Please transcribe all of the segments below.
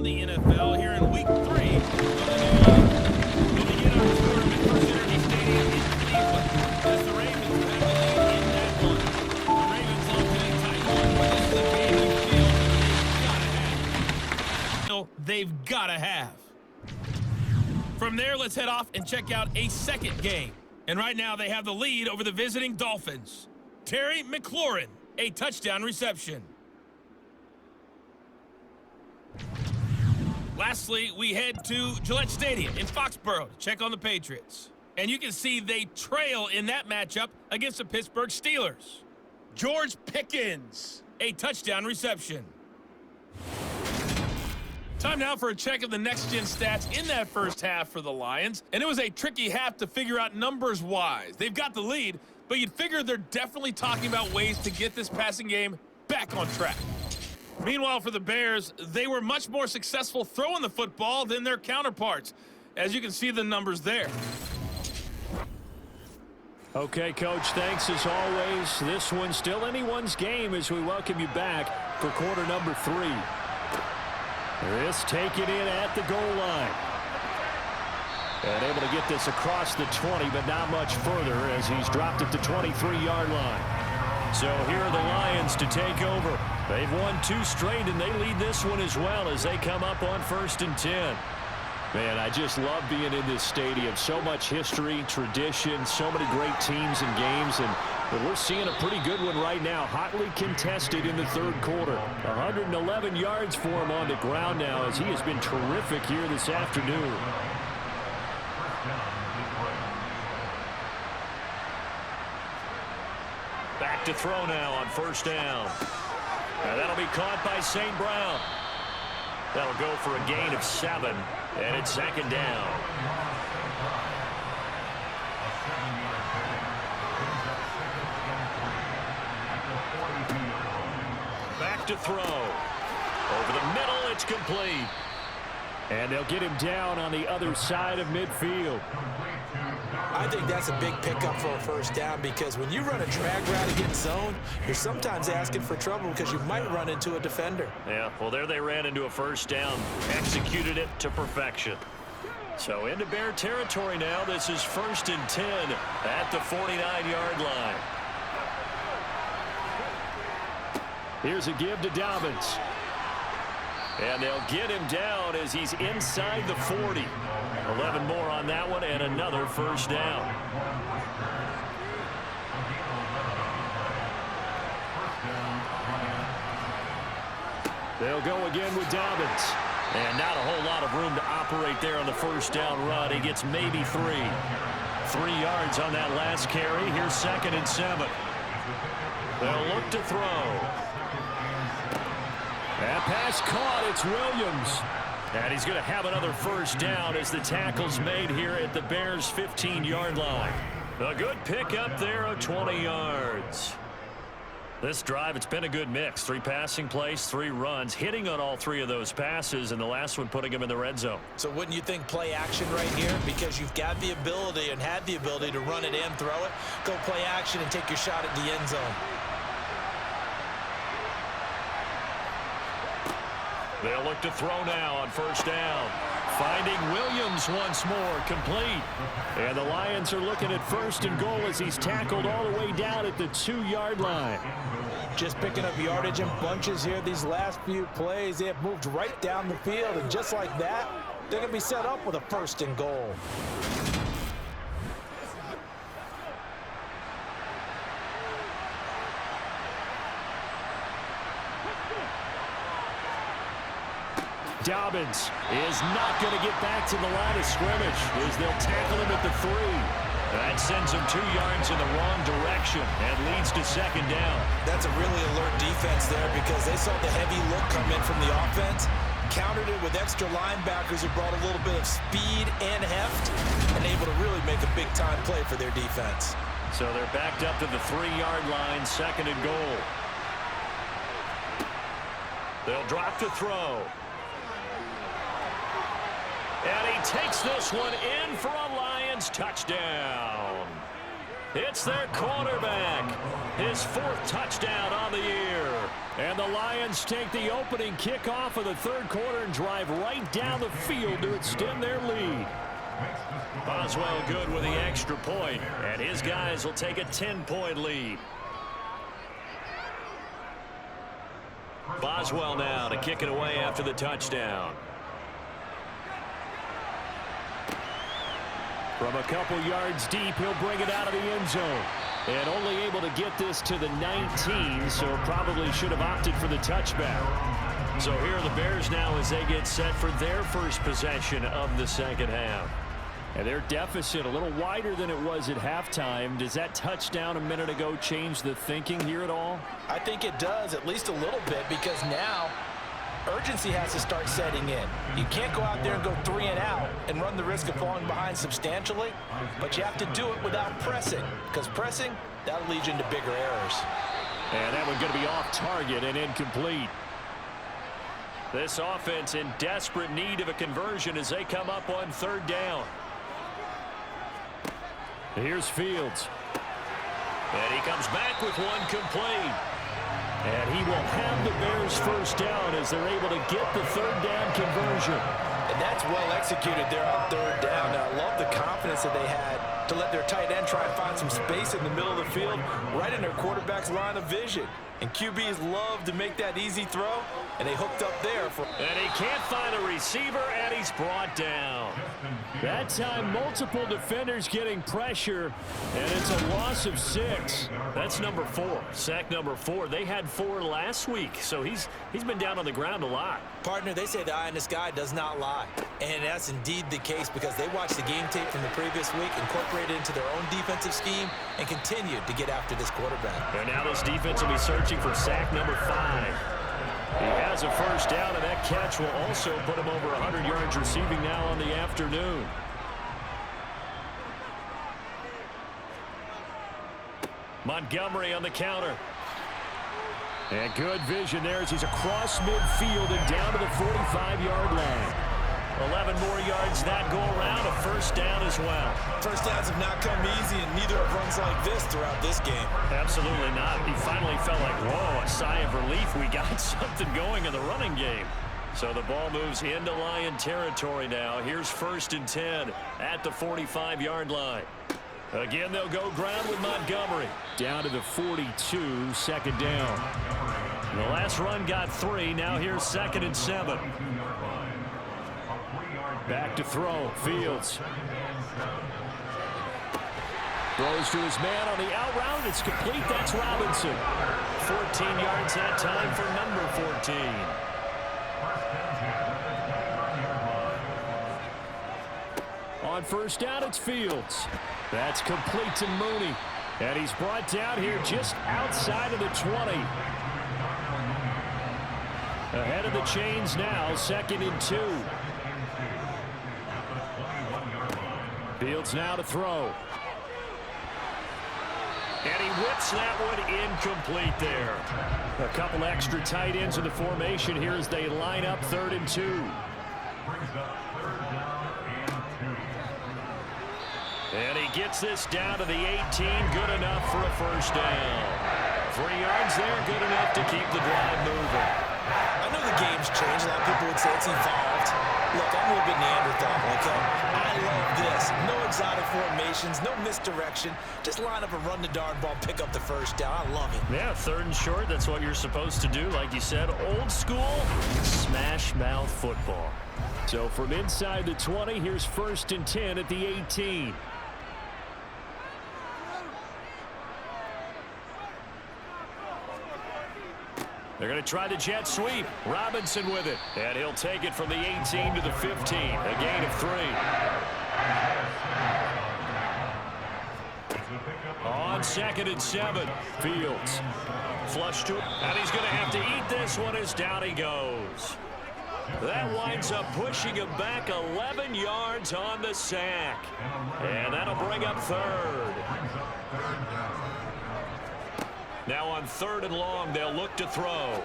the NFL here in Week 3 of the new year. Moving in our tour at First Energy Stadium in Cleveland as the Ravens have the lead in that one. The Ravens open a tight one, but this is a game you feel they've got to have. From there, let's head off and check out a second game. And right now, they have the lead over the visiting Dolphins. Terry McLaurin, a touchdown reception. Lastly, we head to Gillette Stadium in Foxborough to check on the Patriots. And you can see they trail in that matchup against the Pittsburgh Steelers. George Pickens, a touchdown reception. Time now for a check of the next-gen stats in that first half for the Lions. And it was a tricky half to figure out numbers-wise. They've got the lead, but you'd figure they're definitely talking about ways to get this passing game back on track. Meanwhile, for the Bears, they were much more successful throwing the football than their counterparts, as you can see the numbers there. Okay, Coach, thanks as always. This one's still anyone's game as we welcome you back for quarter number 3. This taken in at the goal line. And able to get this across the 20, but not much further as he's dropped at the 23-yard line. So here are the Lions to take over. They've won 2 straight, and they lead this one as well as they come up on 1st and 10. Man, I just love being in this stadium. So much history, tradition, so many great teams and games, and we're seeing a pretty good one right now. Hotly contested in the 3rd quarter. 111 yards for him on the ground now as he has been terrific here this afternoon. Back to throw now on 1st down. And that'll be caught by St. Brown. That'll go for a gain of 7, and it's 2nd down. Back to throw. Over the middle, it's complete. And they'll get him down on the other side of midfield. I think that's a big pickup for a 1st down because when you run a drag route against zone, you're sometimes asking for trouble because you might run into a defender. Yeah, well, there they ran into a 1st down. Executed it to perfection. So into Bear territory now. This is 1st and 10 at the 49-yard line. Here's a give to Dobbins. And they'll get him down as he's inside the 40. 11 more on that one and another 1st down. They'll go again with Dobbins. And not a whole lot of room to operate there on the 1st down run. He gets maybe 3. 3 yards on that last carry. Here's 2nd and 7. They'll look to throw. That pass caught. It's Williams. And he's going to have another 1st down as the tackle's made here at the Bears' 15-yard line. A good pickup there of 20 yards. This drive, it's been a good mix. 3 passing plays, 3 runs, hitting on all 3 of those passes, and the last one putting him in the red zone. So wouldn't you think play action right here? Because you've got the ability and had the ability to run it and throw it. Go play action and take your shot at the end zone. They'll look to throw now on 1st down. Finding Williams once more, complete. And the Lions are looking at 1st and goal as he's tackled all the way down at the 2-yard line. Just picking up yardage in bunches here these last few plays. They have moved right down the field, and just like that, they're going to be set up with a 1st and goal. Dobbins is not going to get back to the line of scrimmage as they'll tackle him at the 3. That sends him 2 yards in the wrong direction and leads to 2nd down. That's a really alert defense there because they saw the heavy look come in from the offense, countered it with extra linebackers who brought a little bit of speed and heft, and able to really make a big-time play for their defense. So they're backed up to the 3-yard line, 2nd and goal. They'll drop to throw. And he takes this one in for a Lions touchdown. It's their quarterback. His 4th touchdown on the year. And the Lions take the opening kickoff of the third quarter and drive right down the field to extend their lead. Boswell good with the extra point, and his guys will take a 10-point lead. Boswell now to kick it away after the touchdown. From a couple yards deep, he'll bring it out of the end zone. And only able to get this to the 19, so probably should have opted for the touchback. So here are the Bears now as they get set for their first possession of the second half. And their deficit a little wider than it was at halftime. Does that touchdown a minute ago change the thinking here at all? I think it does, at least a little bit, because now urgency has to start setting in. You can't go out there and go 3 and out and run the risk of falling behind substantially, but you have to do it without pressing, because pressing, that'll lead you into bigger errors. And that one going to be off target and incomplete. This offense in desperate need of a conversion as they come up on third down. Here's Fields. And he comes back with one complete. And he will have the Bears first down as they're able to get the third down conversion. And that's well executed there on third down. And I love the confidence that they had to let their tight end try and find some space in the middle of the field, right in their quarterback's line of vision. And QBs love to make that easy throw, and they hooked up there. And he can't find a receiver, and he's brought down. That time, multiple defenders getting pressure, and it's a loss of 6. That's number 4, sack number 4. They had 4 last week, so he's been down on the ground a lot. Partner, they say the eye in the sky does not lie. And that's indeed the case because they watched the game tape from the previous week, incorporated it into their own defensive scheme, and continued to get after this quarterback. And now this defense will be searching for sack number 5. He has a first down, and that catch will also put him over 100 yards receiving now on the afternoon. Montgomery on the counter. And good vision there as he's across midfield and down to the 45-yard line. 11 more yards that go around, a first down as well. First downs have not come easy, and neither have runs like this throughout this game. Absolutely not. He finally felt like, whoa, a sigh of relief. We got something going in the running game. So the ball moves into Lion territory now. Here's 1st and 10 at the 45-yard line. Again, they'll go ground with Montgomery. Down to the 42, second down. The last run got 3. Now here's 2nd and 7. Back to throw. Fields. Throws to his man on the out route. It's complete. That's Robinson. 14 yards that time for number 14. On first down, it's Fields. That's complete to Mooney. And he's brought down here just outside of the 20. Ahead of the chains now, 2nd and 2. Fields now to throw. And he whips that one incomplete there. A couple extra tight ends in the formation here as they line up 3rd and 2. And he gets this down to the 18. Good enough for a first down. 3 yards there, good enough to keep the drive moving. I know the game's changed. A lot of people would say it's evolved. Look, I'm a little bit Neanderthal, okay? I love this. No exotic formations, no misdirection. Just line up and run the darn ball, pick up the first down. I love it. Yeah, 3rd and short, that's what you're supposed to do. Like you said, old school, smash mouth football. So from inside the 20, here's 1st and 10 at the 18. They're going to try the jet sweep. Robinson with it. And he'll take it from the 18 to the 15. A gain of 3. On 2nd and 7. Fields. Flush to him. And he's going to have to eat this one as down he goes. That winds up pushing him back 11 yards on the sack. And that'll bring up 3rd. Now on 3rd and long, they'll look to throw.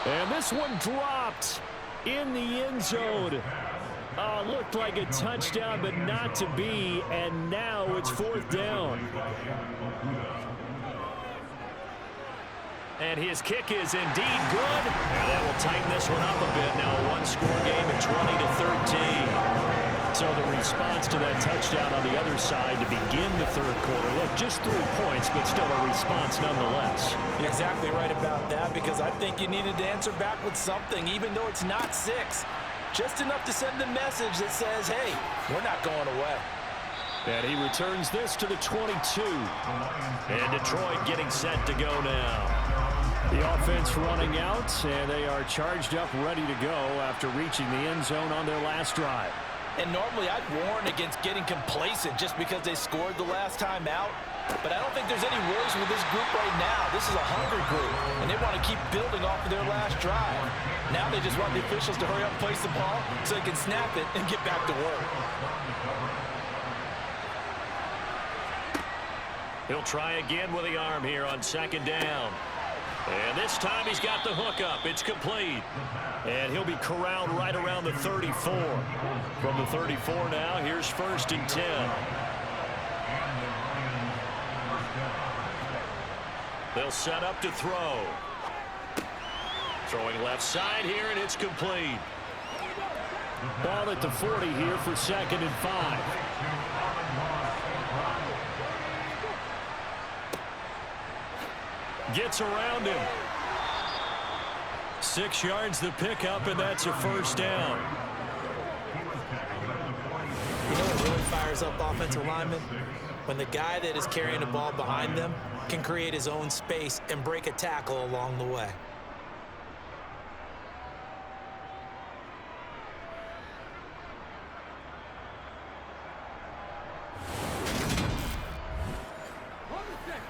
And this one dropped in the end zone. Oh, looked like a touchdown, but not to be. And now it's 4th down. And his kick is indeed good. And that will tighten this one up a bit. Now a one-score game at 20-13. So the response to that touchdown on the other side to begin the third quarter. Look, just 3 points, but still a response nonetheless. You're exactly right about that, because I think you needed to answer back with something, even though it's not 6. Just enough to send a message that says, hey, we're not going away. And he returns this to the 22. And Detroit getting set to go now. The offense running out, and they are charged up, ready to go after reaching the end zone on their last drive. And normally I'd warn against getting complacent just because they scored the last time out. But I don't think there's any worries with this group right now. This is a hungry group, and they want to keep building off of their last drive. Now they just want the officials to hurry up and place the ball so they can snap it and get back to work. He'll try again with the arm here on second down. And this time he's got the hook up. It's complete. And he'll be corralled right around the 34. From the 34 now, here's 1st and 10. They'll set up to throw. Throwing left side here, and it's complete. Ball at the 40 here for 2nd and 5. Gets around him. 6 yards the pickup, and that's a 1st down. You know what really fires up offensive linemen? When the guy that is carrying the ball behind them can create his own space and break a tackle along the way.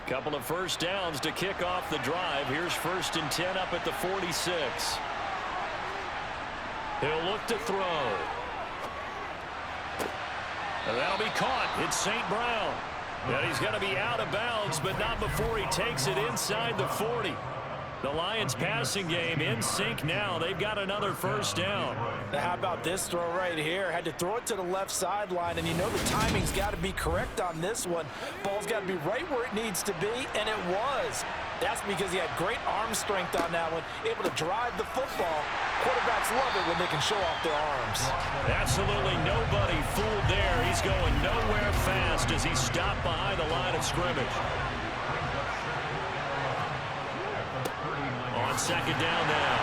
Couple of 1st downs to kick off the drive. Here's 1st and 10 up at the 46. He'll look to throw. And that'll be caught. It's St. Brown. And he's going to be out of bounds, but not before he takes it inside the 40. The Lions passing game in sync now. They've got another 1st down. Now how about this throw right here? Had to throw it to the left sideline, and you know the timing's got to be correct on this one. Ball's got to be right where it needs to be, and it was. That's because he had great arm strength on that one, able to drive the football. Quarterbacks love it when they can show off their arms. Absolutely nobody fooled there. He's going nowhere fast as he stopped behind the line of scrimmage. On 2nd down now,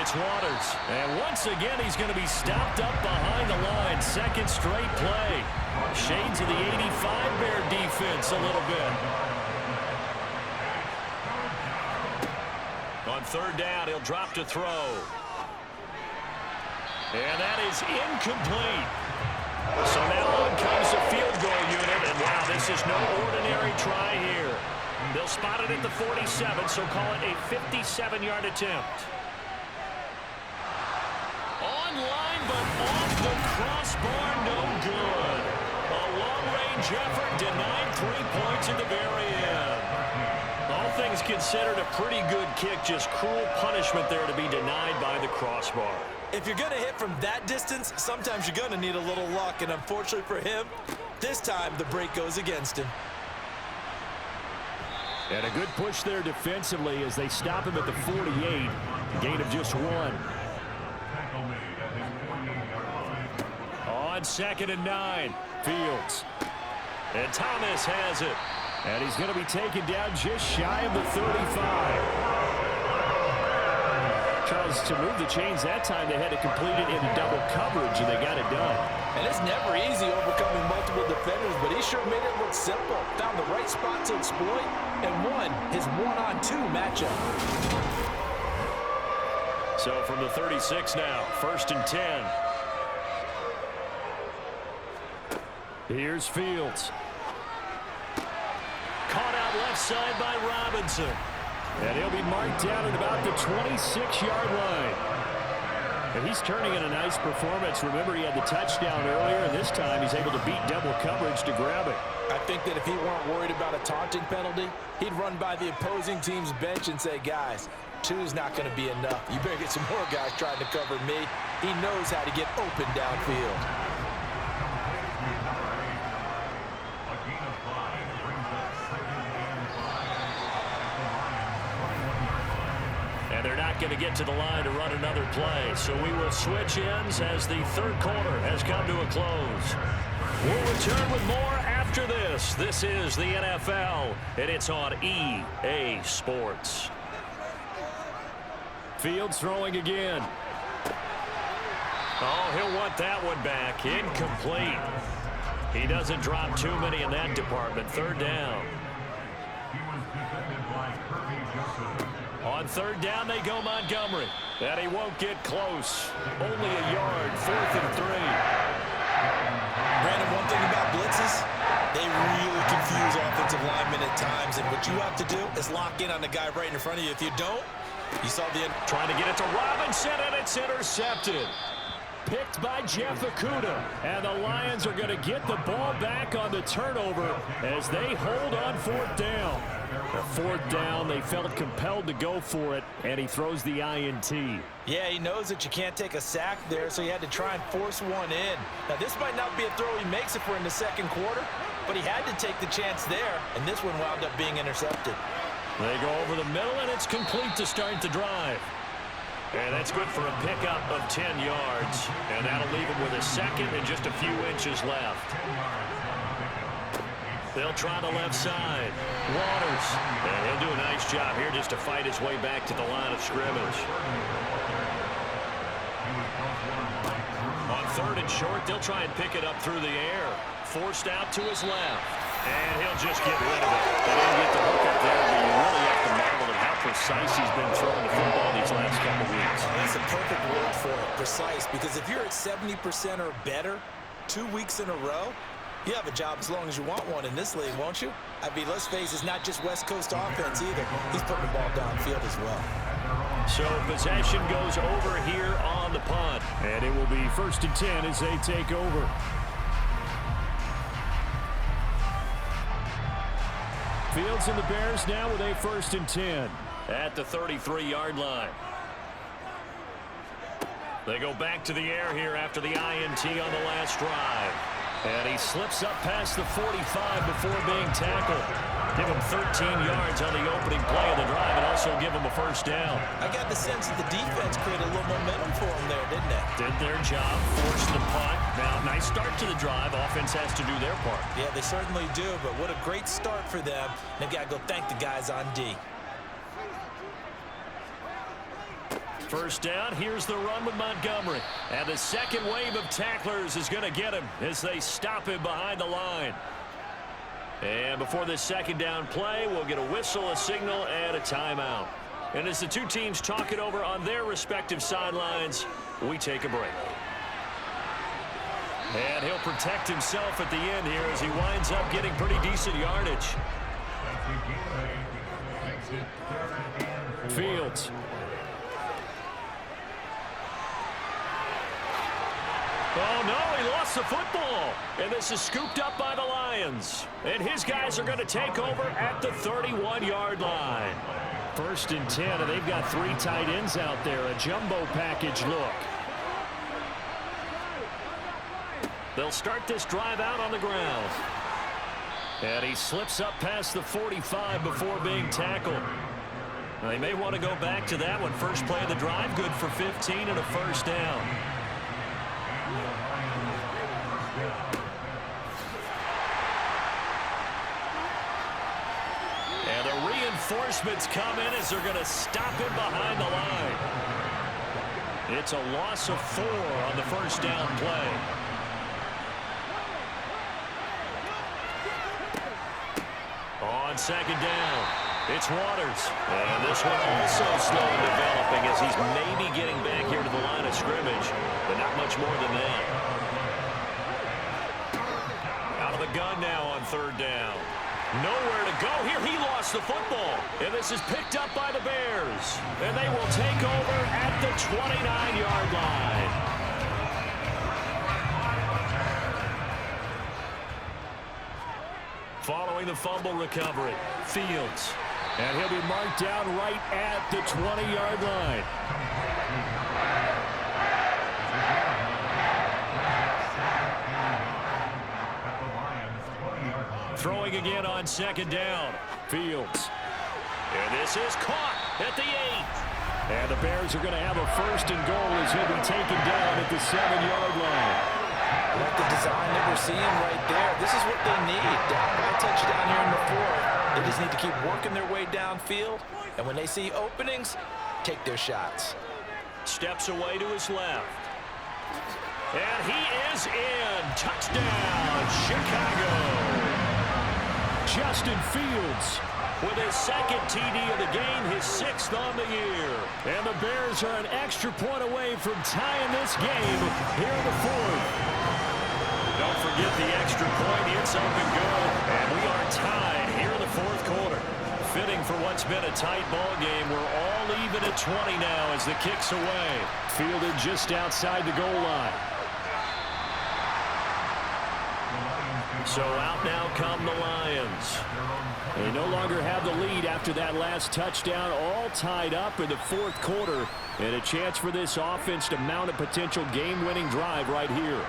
it's Waters. And once again, he's going to be stopped up behind the line. 2nd straight play. Shades of the 85 Bear defense a little bit. On 3rd down, he'll drop to throw. And that is incomplete. So now on comes the field goal unit. And wow, this is no ordinary try here. They'll spot it at the 47, so call it a 57-yard attempt. Online, but off the crossbar, no good. A long-range effort denied 3 points at the very end. All things considered, a pretty good kick, just cruel punishment there to be denied by the crossbar. If you're going to hit from that distance, sometimes you're going to need a little luck, and unfortunately for him, this time the break goes against him. And a good push there defensively as they stop him at the 48. Gain of just 1. On 2nd and 9. Fields. And Thomas has it. And he's going to be taken down just shy of the 35. Charles, to move the chains that time, they had to complete it in double coverage, and they got it done. And it's never easy overcoming multiple defenders, but he sure made it look simple. Found the right spot to exploit and won his 1-on-2 matchup. So from the 36 now, 1st and 10. Here's Fields. Caught out left side by Robinson. And he'll be marked down at about the 26-yard line. And he's turning in a nice performance. Remember, he had the touchdown earlier, and this time he's able to beat double coverage to grab it. I think that if he weren't worried about a taunting penalty, he'd run by the opposing team's bench and say, guys, 2's not going to be enough. You better get some more guys trying to cover me. He knows how to get open downfield. looking to get to the line to run another play. So we will switch ends as the third quarter has come to a close. We'll return with more after this. This is the NFL, and it's on EA Sports. Fields throwing again. Oh, he'll want that one back. Incomplete. He doesn't drop too many in that department. Third down. On third down, they go Montgomery. And he won't get close. Only a yard, 4th and 3. Brandon, one thing about blitzes, they really confuse offensive linemen at times. And what you have to do is lock in on the guy right in front of you. If you don't, you saw the end. Trying to get it to Robinson, and it's intercepted. Picked by Jeff Okudah. And the Lions are going to get the ball back on the turnover as they hold on 4th down. The 4th down, they felt compelled to go for it, and he throws the INT. Yeah, he knows that you can't take a sack there, so he had to try and force one in. Now, this might not be a throw he makes if we're in the second quarter, but he had to take the chance there, and this one wound up being intercepted. They go over the middle, and it's complete to start the drive. And that's good for a pickup of 10 yards. And that'll leave him with a second and just a few inches left. They'll try the left side. Waters. And he'll do a nice job here just to fight his way back to the line of scrimmage. On third and short, they'll try and pick it up through the air. Forced out to his left. And he'll just get rid of it. They didn't get the hook up there, but you really have to marvel at how precise he's been throwing the football these last couple weeks. Oh, that's a perfect word for it, precise, because if you're at 70% or better 2 weeks in a row, you have a job as long as you want one in this league, won't you? I mean, let's face it, it's not just West Coast offense either. He's putting the ball downfield as well. So possession goes over here on the punt. And it will be 1st and 10 as they take over. Fields and the Bears now with a 1st and 10 at the 33-yard line. They go back to the air here after the INT on the last drive. And he slips up past the 45 before being tackled. Give him 13 yards on the opening play of the drive and also give him a 1st down. I got the sense that the defense created a little momentum for him there, didn't it? Did their job, forced the punt. Now, nice start to the drive. Offense has to do their part. Yeah, they certainly do, but what a great start for them. They've got to go thank the guys on D. 1st down, here's the run with Montgomery. And the second wave of tacklers is going to get him as they stop him behind the line. And before this 2nd down play, we'll get a whistle, a signal, and a timeout. And as the two teams talk it over on their respective sidelines, we take a break. And he'll protect himself at the end here as he winds up getting pretty decent yardage. Fields. Oh, no, he lost the football. And this is scooped up by the Lions. And his guys are going to take over at the 31-yard line. 1st and 10, and they've got 3 tight ends out there. A jumbo package look. They'll start this drive out on the ground. And he slips up past the 45 before being tackled. They may want to go back to that one. First play of the drive, good for 15 and a 1st down. And the reinforcements come in as they're going to stop him behind the line. It's a loss of 4 on the 1st down play. On 2nd down, it's Waters. And this one also slow developing as he's maybe getting back here to the line of scrimmage, but not much more than that. Out of the gun now on 3rd down. Nowhere to go here. He lost the football. And this is picked up by the Bears. And they will take over at the 29-yard line. Following the fumble recovery, Fields. And he'll be marked down right at the 20-yard line. Throwing again on 2nd down. Fields. And this is caught at the 8. And the Bears are going to have a 1st and goal as he'll be taken down at the 7-yard line. I like the design that we're seeing right there. This is what they need. Down by a touchdown here in the 4th. They just need to keep working their way downfield. And when they see openings, take their shots. Steps away to his left. And he is in. Touchdown, Chicago. Justin Fields with his 2nd TD of the game, his 6th on the year. And the Bears are an extra point away from tying this game here in the 4th. Don't forget the extra point. It's up and good. And we are tied here in the 4th quarter. Fitting for what's been a tight ball game. We're all even at 20 now as the kick's away. Fielded just outside the goal line. So out now come the Lions. They no longer have the lead after that last touchdown, all tied up in the 4th quarter, and a chance for this offense to mount a potential game-winning drive right here.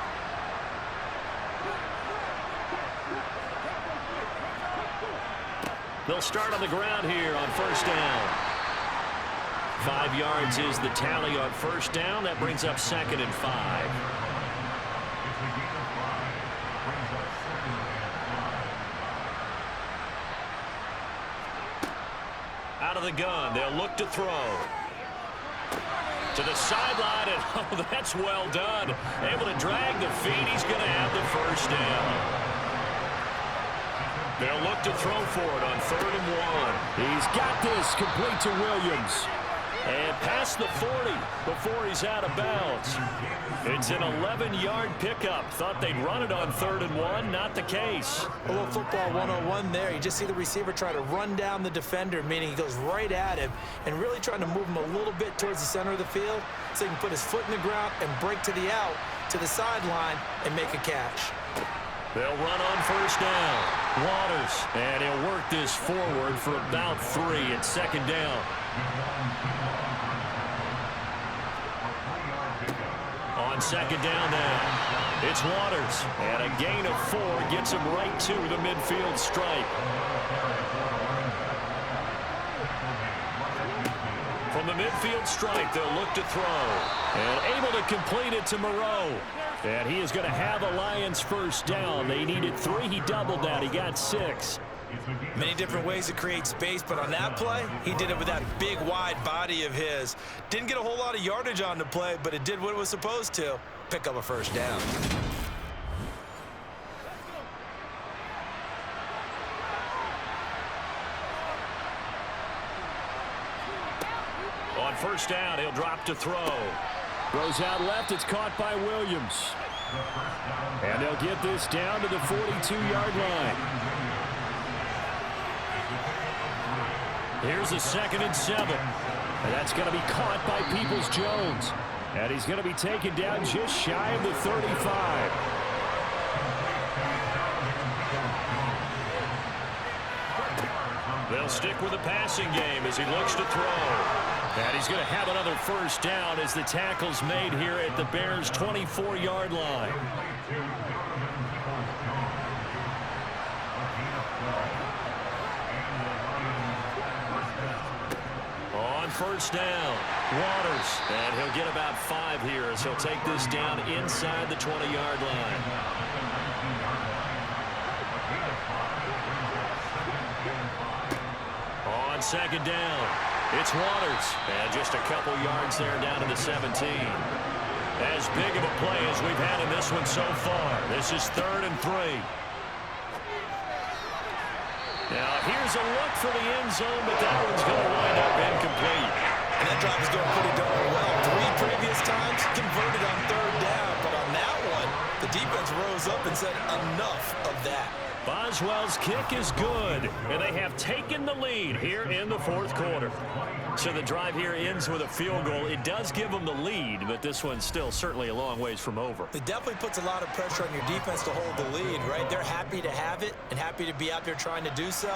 They'll start on the ground here on 1st down. 5 yards is the tally on 1st down. That brings up 2nd and 5. Out of the gun, they'll look to throw. To the sideline, and oh, that's well done. Able to drag the feet. He's going to have the 1st down. They'll look to throw for it on 3rd and 1. He's got this complete to Williams. And past the 40 before he's out of bounds. It's an 11-yard pickup. Thought they'd run it on 3rd and 1. Not the case. A little football 101 there. You just see the receiver try to run down the defender, meaning he goes right at him and really trying to move him a little bit towards the center of the field so he can put his foot in the ground and break to the out, to the sideline, and make a catch. They'll run on 1st down. Waters. And he'll work this forward for about 3 at 2nd down. On 2nd down now, it's Waters. And a gain of 4 gets him right to the midfield stripe. From the midfield stripe, they'll look to throw. And able to complete it to Moreau. And he is going to have a Lions 1st down. They needed 3. He doubled that. He got 6. Many different ways to create space, but on that play, he did it with that big, wide body of his. Didn't get a whole lot of yardage on the play, but it did what it was supposed to. Pick up a 1st down. On 1st down, he'll drop to throw. Throws out left. It's caught by Williams. And they'll get this down to the 42-yard line. Here's a 2nd and 7. And that's going to be caught by Peoples-Jones. And he's going to be taken down just shy of the 35. They'll stick with the passing game as he looks to throw. And he's going to have another 1st down as the tackle's made here at the Bears' 24-yard line. On 1st down, Waters. And he'll get about 5 here as he'll take this down inside the 20-yard line. On 2nd down, it's Waters. And just a couple yards there down to the 17. As big of a play as we've had in this one so far. This is 3rd and 3. Now here's a look for the end zone, but that one's going to wind up incomplete. And that drive is going pretty darn well. 3 previous times converted on 3rd down, but on that one, the defense rose up and said enough of that. Boswell's kick is good, and they have taken the lead here in the 4th quarter. So the drive here ends with a field goal. It does give them the lead, but this one's still certainly a long ways from over. It definitely puts a lot of pressure on your defense to hold the lead, right? They're happy to have it and happy to be out there trying to do so.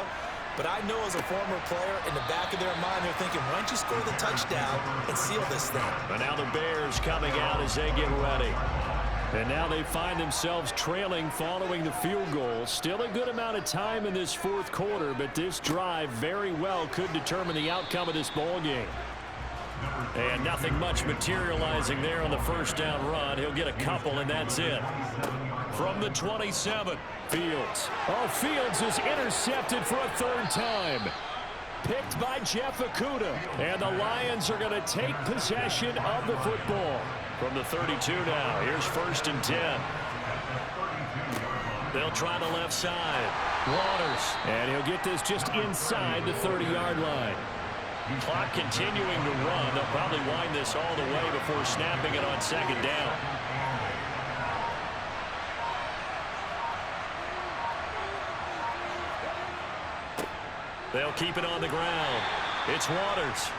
But I know as a former player, in the back of their mind, they're thinking, why don't you score the touchdown and seal this thing? And now the Bears coming out as they get ready. And now they find themselves trailing following the field goal. Still a good amount of time in this 4th quarter, but this drive very well could determine the outcome of this ball game. And nothing much materializing there on the first down run. He'll get a couple, and that's it. From the 27, Fields. Oh, Fields is intercepted for a third time. Picked by Jeff Okudah. And the Lions are going to take possession of the football. From the 32 now, here's 1st and 10. They'll try the left side. Waters. And he'll get this just inside the 30-yard line. Clock continuing to run. They'll probably wind this all the way before snapping it on 2nd down. They'll keep it on the ground. It's Waters.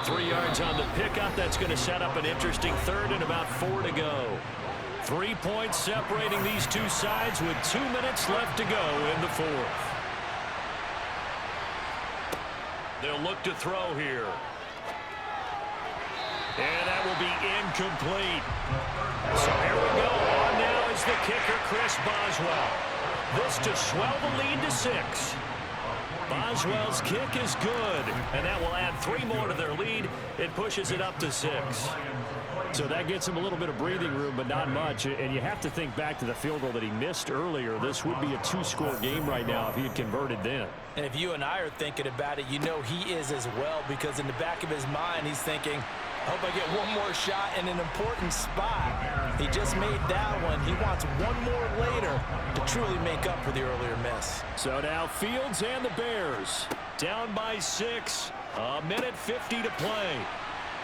3 yards on the pickup. That's going to set up an interesting 3rd and about 4 to go. 3 points separating these two sides with 2 minutes left to go in the 4th. They'll look to throw here. And that will be incomplete. So here we go. On now is the kicker, Chris Boswell. This to swell the lead to 6. Boswell's kick is good, and that will add 3 more to their lead. It pushes it up to 6. So that gets him a little bit of breathing room, but not much. And you have to think back to the field goal that he missed earlier. This would be a 2-score game right now if he had converted then. And if you and I are thinking about it, you know he is as well, because in the back of his mind, he's thinking, I hope I get one more shot in an important spot. He just made that one. He wants one more later to truly make up for the earlier miss. So now Fields and the Bears down by 6. A minute 50 to play.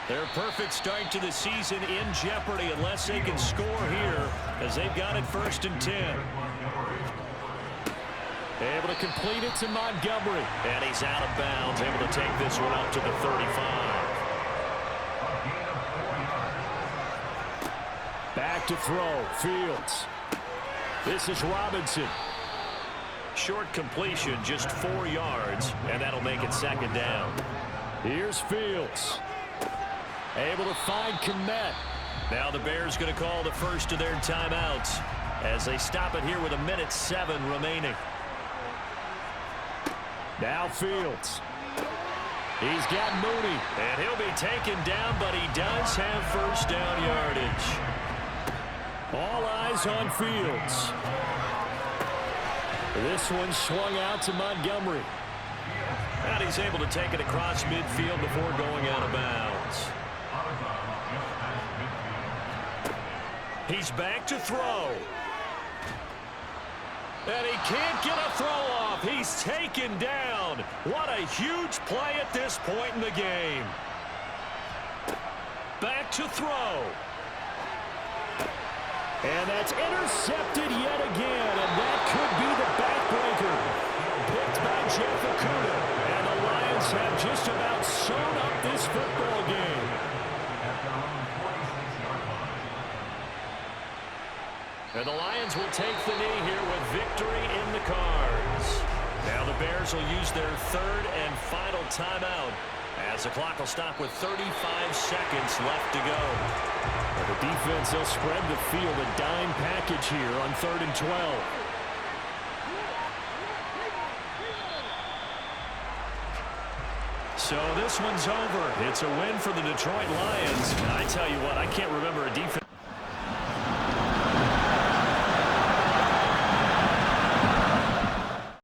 Their perfect start to the season in jeopardy unless they can score here, as they've got it 1st and 10. Able to complete it to Montgomery. And he's out of bounds, able to take this one up to the 35. Back to throw, Fields. This is Robinson. Short completion, just 4 yards, and that'll make it 2nd down. Here's Fields. Able to find Kmet. Now the Bears going to call the first of their timeouts as they stop it here with 1:07 remaining. Now Fields. He's got Mooney. And he'll be taken down, but he does have 1st down yardage. All eyes on Fields. This one swung out to Montgomery. And he's able to take it across midfield before going out of bounds. He's back to throw. And he can't get a throw off. He's taken down. What a huge play at this point in the game. Back to throw. And that's intercepted yet again. And that could be the backbreaker. Picked by Jeff Okudah. And the Lions have just about sewn up this football game. And the Lions will take the knee here with victory in the cards. Now the Bears will use their 3rd and final timeout as the clock will stop with 35 seconds left to go. Well, the defense, they'll spread the field, a dime package here on 3rd and 12. So this one's over. It's a win for the Detroit Lions. And I tell you what, I can't remember a defense